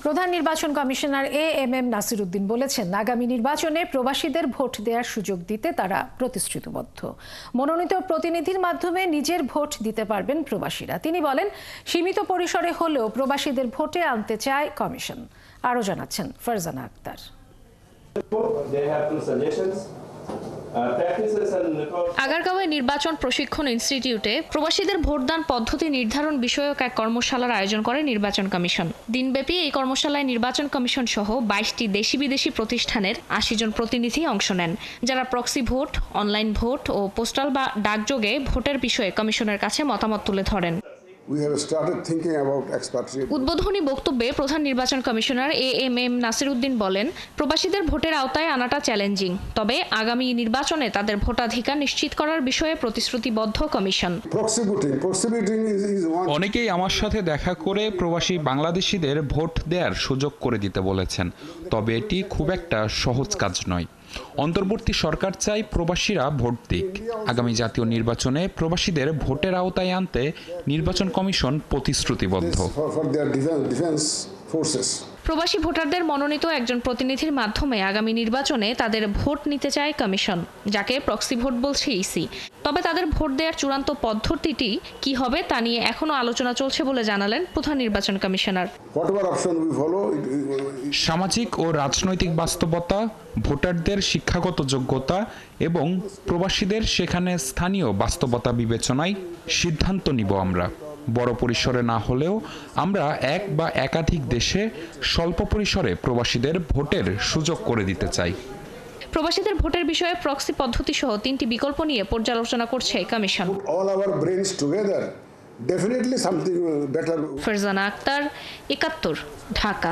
প্রধান নির্বাচন commissioner AMM Nasiruddin বলেছেন, আগামী নির্বাচনে প্রবাসীদের ভোট দেওয়ার সুযোগ দিতে তারা প্রতিশ্রুতিবদ্ধ। মনোনীত প্রতিনিধির মাধ্যমে নিজের ভোট দিতে পারবেন প্রবাসীরা। তিনি বলেন, সীমিত পরিসরে হলেও প্রবাসীদের ভোটে আনতে চায় কমিশন। আরও জানাচ্ছেন ফারজানা আক্তার। আগারগাঁওয়ে নির্বাচন প্রশিক্ষণ ইনস্টিটিউটে প্রবাসীদের ভোটদান পদ্ধতি নির্ধারণ বিষয়ক এক কর্মশালার আয়োজন করে নির্বাচন কমিশন। দিনব্যাপী এই কর্মশালায় নির্বাচন কমিশন সহ 22টি দেশি বিদেশি প্রতিষ্ঠানের 80 জন প্রতিনিধি অংশ নেন, যারা proxy vote, online vote oh postal বা ডাকযোগে ভোটের বিষয়ে কমিশনের কাছে মতামত তুলে ধরেন। উদ্বোধনী বক্তব্যে প্রধান নির্বাচন কমিশনার এএমএম নাসিরউদ্দিন বলেন, প্রবাসীদের ভোটের আওতায় আনাটা চ্যালেঞ্জিং, তবে আগামী নির্বাচনে তাদের ভোটাধিকার নিশ্চিত করার বিষয়ে প্রতিশ্রুতিবদ্ধ কমিশন। অনেকেই আমার সাথে দেখা করে প্রবাসী বাংলাদেশিদের ভোট দেওয়ার সুযোগ করে দিতে বলেছেন, তবে এটি খুব একটা সহজ কাজ নয়। অন্তর্বর্তী সরকার চাই প্রবাসীরা ভোট দিক। আগামী জাতীয় নির্বাচনে প্রবাসীদের ভোটের আওতায় আনতে নির্বাচন কমিশন প্রতিশ্রুতিবদ্ধ। প্রবাসী ভোটারদের মনোনীত একজন প্রতিনিধির মাধ্যমে আগামী নির্বাচনে তাদের ভোট নিতে চায় কমিশন, যাকে প্রক্সি ভোট বলছে ইসি। তবে তাদের ভোট দেওয়ার চূড়ান্ত পদ্ধতিটি কি হবে তা নিয়ে এখনো আলোচনা চলছে বলে জানালেন প্রধান নির্বাচন কমিশনার। সামাজিক ও রাজনৈতিক বাস্তবতা, ভোটারদের শিক্ষাগত যোগ্যতা এবং প্রবাসীদের সেখানে স্থানীয় বাস্তবতা বিবেচনায় সিদ্ধান্ত নিব আমরা। বড় পরিসরে না হলেও আমরা এক বা একাধিক দেশে স্বল্প পরিসরে প্রবাসীদের ভোটের সুযোগ করে দিতে চাই। প্রবাসীদের ভোটের বিষয়ে প্রক্সি পদ্ধতি সহ 3টি বিকল্প নিয়ে পর্যালোচনা করছে কমিশন। ফারজানা আক্তার, 71, ঢাকা।